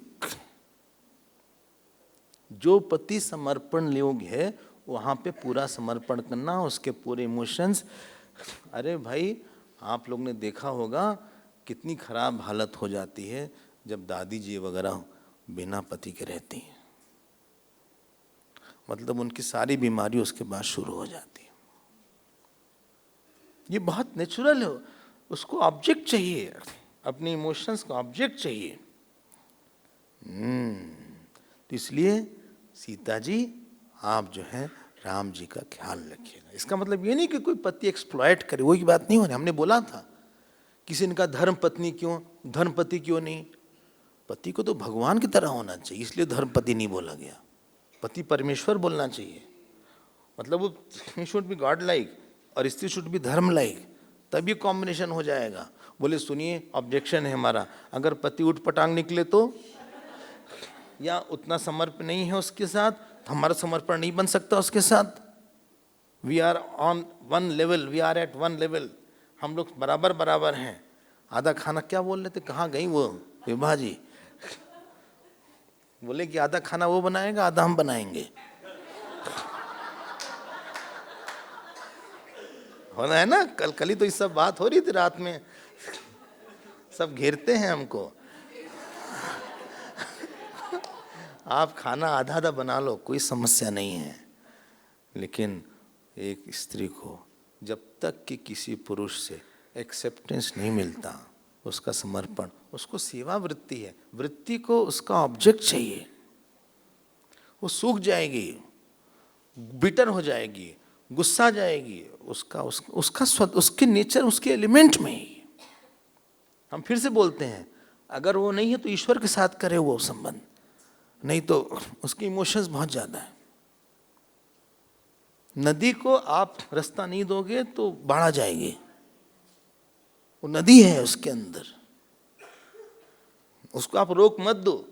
जो पति समर्पण योग्य है वहाँ पे पूरा समर्पण करना, उसके पूरे इमोशंस। अरे भाई, आप लोग ने देखा होगा कितनी खराब हालत हो जाती है जब दादी जी वगैरह बिना पति के रहती हैं। मतलब उनकी सारी बीमारी उसके बाद शुरू हो जाती है। ये बहुत नेचुरल है। उसको ऑब्जेक्ट चाहिए, अपने इमोशंस को ऑब्जेक्ट चाहिए। तो इसलिए सीता जी आप जो है राम जी का ख्याल रखिएगा। इसका मतलब ये नहीं कि कोई पति एक्सप्लॉइट करे, वही बात नहीं होनी। हमने बोला था किसी ने कहा धर्म पत्नी क्यों, धर्म पति क्यों नहीं। पति को तो भगवान की तरह होना चाहिए, इसलिए धर्म पति नहीं बोला गया। पति परमेश्वर बोलना चाहिए। मतलब वो शुड बी गॉड लाइक और स्त्री शुड बी धर्म लाइक, तब ये कॉम्बिनेशन हो जाएगा। बोले सुनिए, ऑब्जेक्शन है हमारा, अगर पति उठ पटांग निकले तो, या उतना समर्पण नहीं है उसके साथ, तो हमारा समर्पण नहीं बन सकता उसके साथ। We are on one level, we are at one level, हम लोग बराबर बराबर हैं। आधा खाना क्या बोल रहे थे, कहाँ गई वो विभा जी? बोले कि आधा खाना वो बनाएगा, आधा हम बनाएंगे। होना है ना, कल ही तो इस सब बात हो रही थी रात में। सब घेरते हैं हमको। आप खाना आधा आधा बना लो, कोई समस्या नहीं है। लेकिन एक स्त्री को जब तक कि किसी पुरुष से एक्सेप्टेंस नहीं मिलता, उसका समर्पण, उसको सेवा वृत्ति है, वृत्ति को उसका ऑब्जेक्ट चाहिए। वो सूख जाएगी, बिटर हो जाएगी, गुस्सा जाएगी, उसके नेचर, उसके एलिमेंट में ही। हम फिर से बोलते हैं, अगर वो नहीं है तो ईश्वर के साथ करे वो संबंध, नहीं तो उसके इमोशंस बहुत ज्यादा है। नदी को आप रास्ता नहीं दोगे तो बाढ़ आ जाएगी। वो नदी है उसके अंदर, उसको आप रोक मत दो।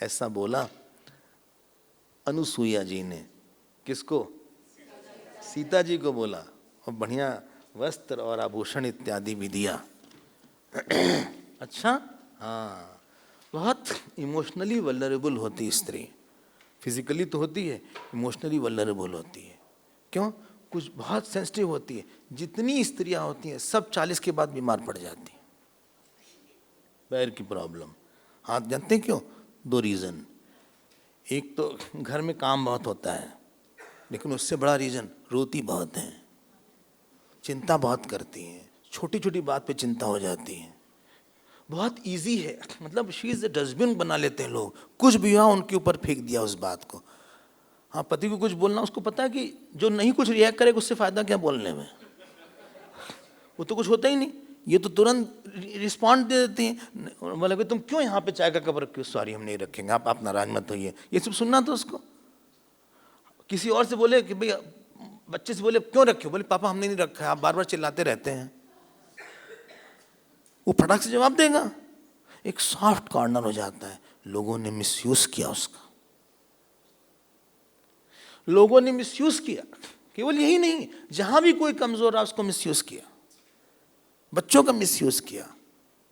ऐसा बोला अनुसुईया जी ने। किसको? सीता जी को बोला, और बढ़िया वस्त्र और आभूषण इत्यादि भी दिया। अच्छा, हाँ, बहुत इमोशनली वल्नरेबल होती स्त्री। फिजिकली तो होती है, इमोशनली वल्नरेबल होती है। क्यों? कुछ बहुत सेंसिटिव होती है। जितनी स्त्रियां होती हैं सब 40 के बाद बीमार पड़ जाती हैं, पैर की प्रॉब्लम। हाँ, जानते हैं क्यों? 2 रीज़न। एक तो घर में काम बहुत होता है, लेकिन उससे बड़ा रीज़न रोती बहुत है, चिंता बहुत करती हैं, छोटी छोटी बात पे चिंता हो जाती है। बहुत इजी है, मतलब शी इज डस्टबिन बना लेते हैं लोग, कुछ भी हुआ उनके ऊपर फेंक दिया उस बात को। हाँ, पति को कुछ बोलना, उसको पता है कि जो नहीं कुछ रिएक्ट करेगा उससे फायदा क्या बोलने में, वो तो कुछ होता ही नहीं। ये तो तुरंत रिस्पॉन्ड दे देती हैं। बोले भाई तुम क्यों यहाँ पे चाय का कप रखे हो? सॉरी हम नहीं रखेंगे, आप नाराज मत होइए। ये सब सुनना तो उसको। किसी और से बोले कि भाई, बच्चे से बोले क्यों रखे हो? बोले पापा हमने नहीं रखा है, आप बार बार चिल्लाते रहते हैं। वो फटाक से जवाब देगा। एक सॉफ्ट कॉर्नर हो जाता है। लोगों ने मिसयूज किया उसका, लोगों ने मिसयूज किया। केवल यही नहीं, जहां भी कोई कमजोर रहा उसको मिसयूज किया। बच्चों का मिसयूज किया,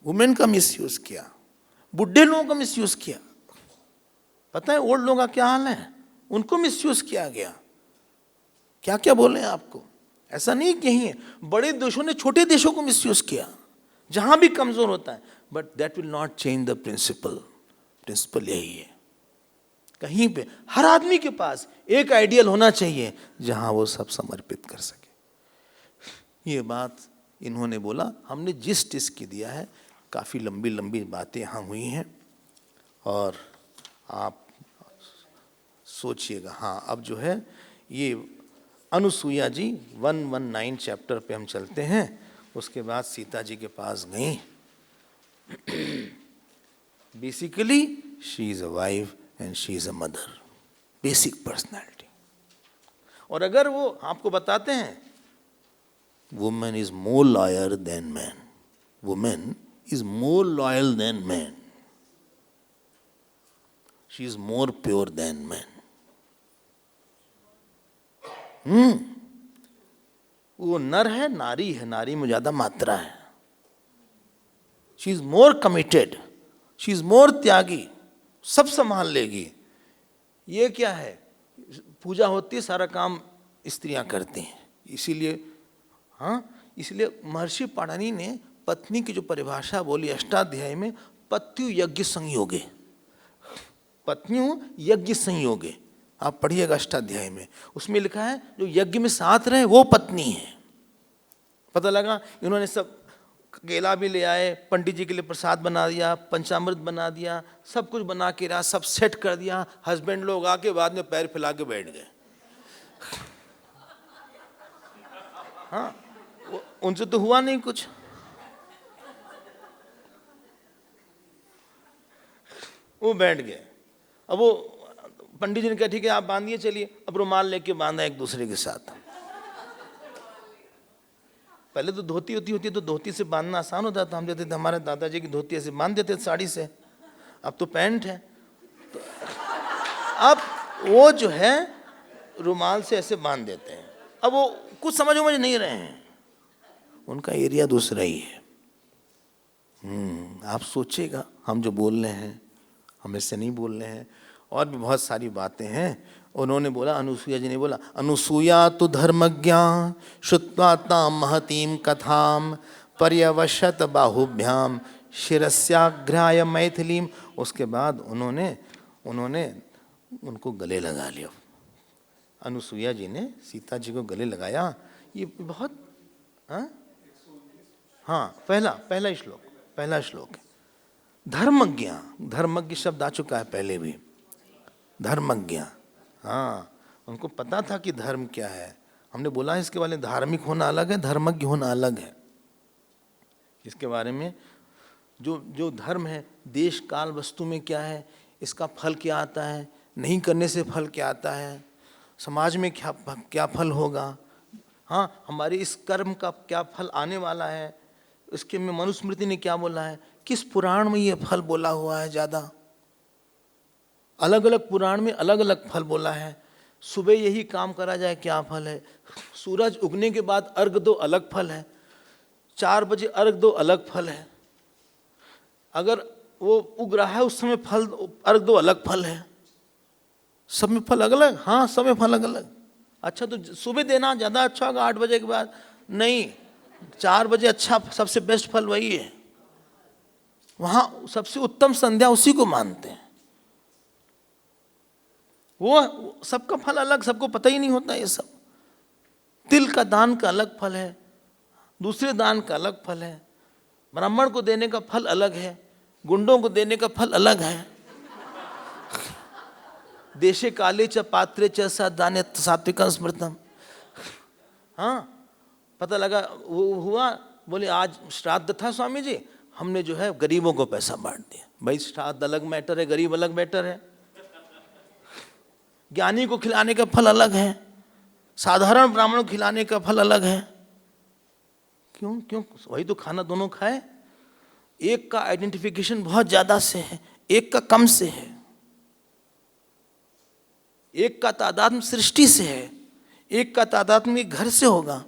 वुमेन का मिसयूज किया, बुढ़े लोगों का मिसयूज किया। पता है ओल्ड लोगों का क्या हाल है? उनको मिसयूज किया गया। क्या क्या बोले आपको? ऐसा नहीं कि यही है, बड़े देशों ने छोटे देशों को मिसयूज किया, जहां भी कमजोर होता है। But that will not change the principle. Principle यही है, कहीं पे हर आदमी के पास एक आइडियल होना चाहिए जहां वो सब समर्पित कर सके। ये बात इन्होंने बोला। हमने जिस टिस्क दिया है, काफ़ी लंबी लंबी बातें यहाँ हुई हैं, और आप सोचिएगा। हाँ, अब जो है ये अनुसुईया जी 119 चैप्टर पे हम चलते हैं। उसके बाद सीता जी के पास गई। Basically she is a wife and she is a mother, basic personality. और अगर वो आपको बताते हैं women is more loyal than man, women is more loyal than man, she is more pure than man. वो नर है, नारी है, नारी में ज्यादा मात्रा है। She is more committed, she is more त्यागी, सब संभाल लेगी। ये क्या है, पूजा होती है, सारा काम स्त्रियां करती हैं। इसीलिए इसलिए महर्षि पाणिनि ने पत्नी की जो परिभाषा बोली अष्टाध्यायी में, पत्यु यज्ञ संयोगे, पत्नियों यज्ञ संयोगे, आप पढ़िएगा अष्टाध्यायी में, उसमें लिखा है जो यज्ञ में साथ रहे वो पत्नी है। पता लगा इन्होंने सब केला भी ले आए, पंडित जी के लिए प्रसाद बना दिया, पंचामृत बना दिया, सब कुछ बना के रहा, सब सेट कर दिया, हस्बैंड लोग आके बाद में पैर फैला के बैठ गए। हाँ, उनसे तो हुआ नहीं कुछ। वो बैठ गए। अब वो पंडित जी ने कहा ठीक है आप बांधिए, चलिए। अब रुमाल लेके बांधा एक दूसरे के साथ। पहले तो धोती होती तो धोती से बांधना आसान होता था, हम देते थे, हमारे दादाजी की धोती ऐसे बांध देते थे साड़ी से। अब तो पैंट है, तो अब वो जो है रुमाल से ऐसे बांध देते हैं। अब वो कुछ समझ नहीं रहे हैं, उनका एरिया दूसरा ही है। आप सोचिएगा, हम जो बोल रहे हैं हम इससे नहीं बोल रहे हैं, और भी बहुत सारी बातें हैं। उन्होंने बोला, अनुसूया जी ने बोला, अनुसूया तो धर्मज्ञा श्रुत्वा ताम महतीम कथाम पर्यवशत बाहुभ्याम शिरस्याग्राय मैथिलीम। उसके बाद उन्होंने उनको गले लगा लिया। अनुसूया जी ने सीता जी को गले लगाया। ये बहुत पहला श्लोक है। धर्मज्ञ, धर्मज्ञ शब्द आ चुका है पहले भी, धर्मज्ञ। उनको पता था कि धर्म क्या है। हमने बोला इसके बारे में, धार्मिक होना अलग है, धर्मज्ञ होना अलग है। इसके बारे में जो धर्म है, देश काल वस्तु में क्या है, इसका फल क्या आता है, नहीं करने से फल क्या आता है, समाज में क्या फल होगा, हमारे इस कर्म का क्या फल आने वाला है, इसके में मनुस्मृति ने क्या बोला है, किस पुराण में ये फल बोला हुआ है। ज़्यादा अलग अलग पुराण में अलग अलग फल बोला है। सुबह यही काम करा जाए क्या फल है, सूरज उगने के बाद अर्घ दो अलग फल है, 4 बजे अर्घ दो अलग फल है, अगर वो उग रहा है उस समय फल अर्घ दो अलग फल है। सब में फल अलग अलग, सब में फल अलग अलग। अच्छा तो सुबह देना ज़्यादा अच्छा होगा 8 बजे के बाद? नहीं, 4 बजे अच्छा, सबसे बेस्ट फल वही है। वहाँ सबसे उत्तम संध्या उसी को मानते हैं। वो सबका फल अलग, सबको पता ही नहीं होता ये सब। तिल का दान का अलग फल है, दूसरे दान का अलग फल है, ब्राह्मण को देने का फल अलग है, गुंडों को देने का फल अलग है। देशे काले च पात्रे च सदाने सात्विकं स्मृतम। पता लगा वो हुआ, बोले आज श्राद्ध था स्वामी जी, हमने जो है गरीबों को पैसा बांट दिया। भाई श्राद्ध अलग मैटर है, गरीब अलग मैटर है। ज्ञानी को खिलाने का फल अलग है, साधारण ब्राह्मण को खिलाने का फल अलग है। क्यों वही तो खाना दोनों खाए। एक का आइडेंटिफिकेशन बहुत ज्यादा से है, एक का कम से है। एक का तादात्म्य सृष्टि से है, एक का तादात्म्य घर से होगा,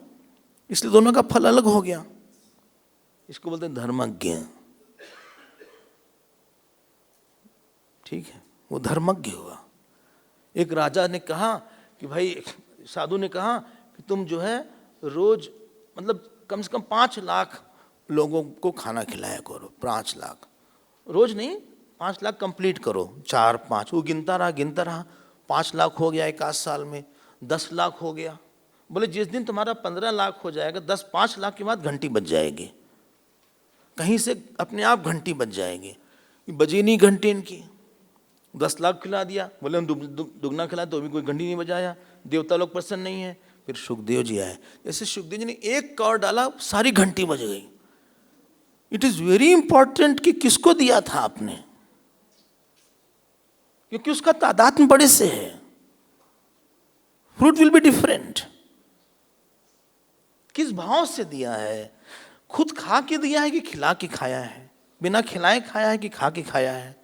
इसलिए दोनों का फल अलग हो गया। इसको बोलते हैं धर्मज्ञ। ठीक है, वो धर्मज्ञ हुआ। एक राजा ने कहा कि भाई, साधु ने कहा कि तुम जो है रोज मतलब कम से कम 5 लाख लोगों को खाना खिलाया करो। 5 लाख रोज नहीं, 5 लाख कंप्लीट करो। 4-5 वो गिनता रहा, 5 लाख हो गया 1 साल में, 10 लाख हो गया। बोले जिस दिन तुम्हारा 15 लाख हो जाएगा, 5 लाख के बाद घंटी बज जाएगी, कहीं से अपने आप घंटी बज जाएगी। बजी नहीं घंटी इनकी। 10 लाख खिला दिया, बोले हम दुगना खिलाए तो भी कोई घंटी नहीं बजाया, देवता लोग प्रसन्न नहीं है। फिर सुखदेव जी आए, जैसे सुखदेव जी ने 1 कौर डाला, सारी घंटी बज गई। इट इज वेरी इंपॉर्टेंट कि किसको दिया था आपने, क्योंकि उसका तादात्म्य बड़े से है। Fruit will be different. किस भाव से दिया है, खुद खा के दिया है कि खिला के खाया है, बिना खिलाए खाया है कि खा के खाया है।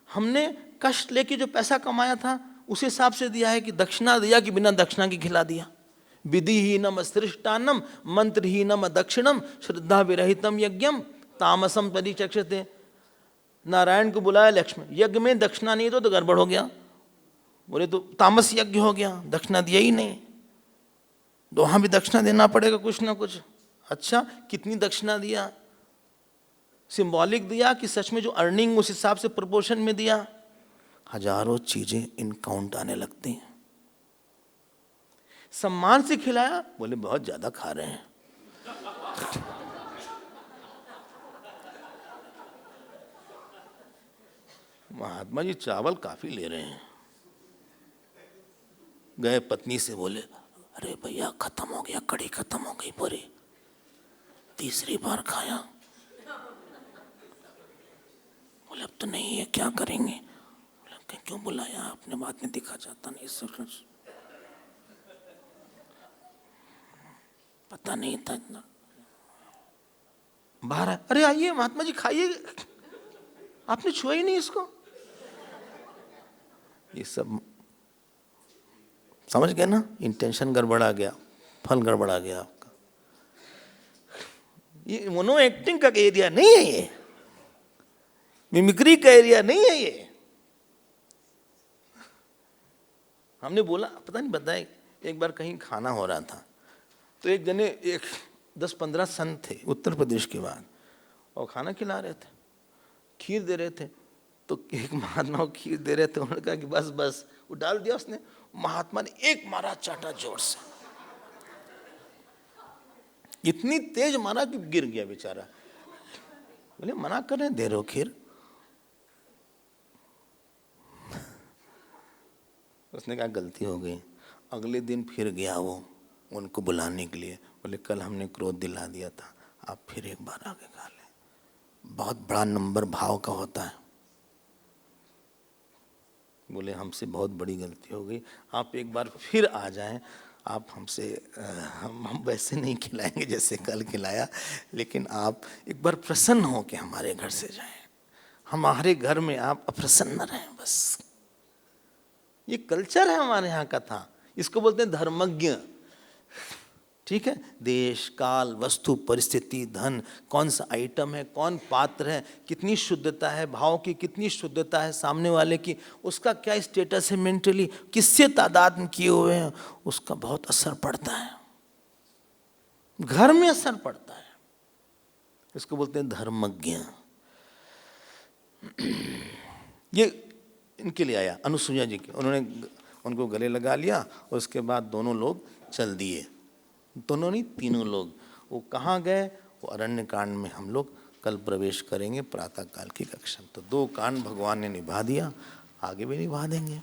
हमने कष्ट लेके जो पैसा कमाया था उस हिसाब से दिया है कि दक्षिणा दिया कि बिना दक्षिणा के खिला दिया। विधिहीनम सृष्टान्नम मंत्रहीनम दक्षिणम श्रद्धा विरहितम यज्ञम तामसम परिचक्षते। नारायण को बुलाया लक्ष्मण, यज्ञ में दक्षिणा नहीं तो गड़बड़ हो गया। बोले तो तामस यज्ञ हो गया, दक्षिणा दिया ही नहीं, तो वहां भी दक्षिणा देना पड़ेगा कुछ ना कुछ। अच्छा, कितनी दक्षिणा दिया? सिंबॉलिक दिया कि सच में जो अर्निंग उस हिसाब से प्रोपोर्शन में दिया? हजारों चीजें इन काउंट आने लगती हैं। सम्मान से खिलाया, बोले बहुत ज्यादा खा रहे हैं। महात्मा जी चावल काफी ले रहे हैं। गए पत्नी से बोले, अरे भैया खत्म हो गया, कड़ी खत्म हो गई पूरी, तीसरी बार खाया। बोले अब तो नहीं है, क्या करेंगे? बोले क्यों बुलाया आपने, बाद में दिखा जाता नहीं, सब पता नहीं था इतना। बाहर आए, अरे आइए महात्मा जी खाइए, आपने छुआ ही नहीं इसको। ये सब समझ गए ना, इंटेंशन गड़बड़ा गया, फल गड़बड़ा गया आपका। ये मोनो एक्टिंग का एरिया नहीं है, ये मिमिक्री का एरिया नहीं है ये। हमने बोला, पता नहीं बताए, एक बार कहीं खाना हो रहा था, तो एक जने 10-15 संत थे उत्तर प्रदेश के बाद, और खाना खिला रहे थे, खीर दे रहे थे। तो एक महात्मा को खीर दे रहे थे, उन्होंने कहा कि बस बस, वो डाल दिया उसने। महात्मा ने एक मारा चाटा जोर से, इतनी तेज मारा कि गिर गया बेचारा। बोले मना कर रहे, दे रहे हो खीर। उसने कहा गलती हो गई। अगले दिन फिर गया वो उनको बुलाने के लिए। बोले कल हमने क्रोध दिला दिया था, आप फिर एक बार आगे खा लें, बहुत बड़ा नंबर भाव का होता है। बोले हमसे बहुत बड़ी गलती हो गई, आप एक बार फिर आ जाएं। आप हमसे हम वैसे नहीं खिलाएंगे जैसे कल खिलाया, लेकिन आप एक बार प्रसन्न हो के हमारे घर से जाएं। हमारे घर में आप अप्रसन्न रहें बस। ये कल्चर है हमारे यहाँ का था, इसको बोलते हैं धर्मज्ञ। ठीक है, देश काल वस्तु परिस्थिति धन, कौन सा आइटम है, कौन पात्र है, कितनी शुद्धता है भाव की, कितनी शुद्धता है सामने वाले की, उसका क्या स्टेटस है मेंटली, किससे तादाद में किए हुए हैं, उसका बहुत असर पड़ता है, घर में असर पड़ता है। इसको बोलते हैं धर्मज्ञ। ये इनके लिए आया अनुसुईया जी के, उन्होंने उनको गले लगा लिया, उसके बाद दोनों लोग चल दिए। दोनों नहीं, तीनों लोग। वो कहाँ गए? वो अरण्य कांड में हम लोग कल प्रवेश करेंगे प्रातः काल की कक्षा। तो 2 कांड भगवान ने निभा दिया, आगे भी निभा देंगे।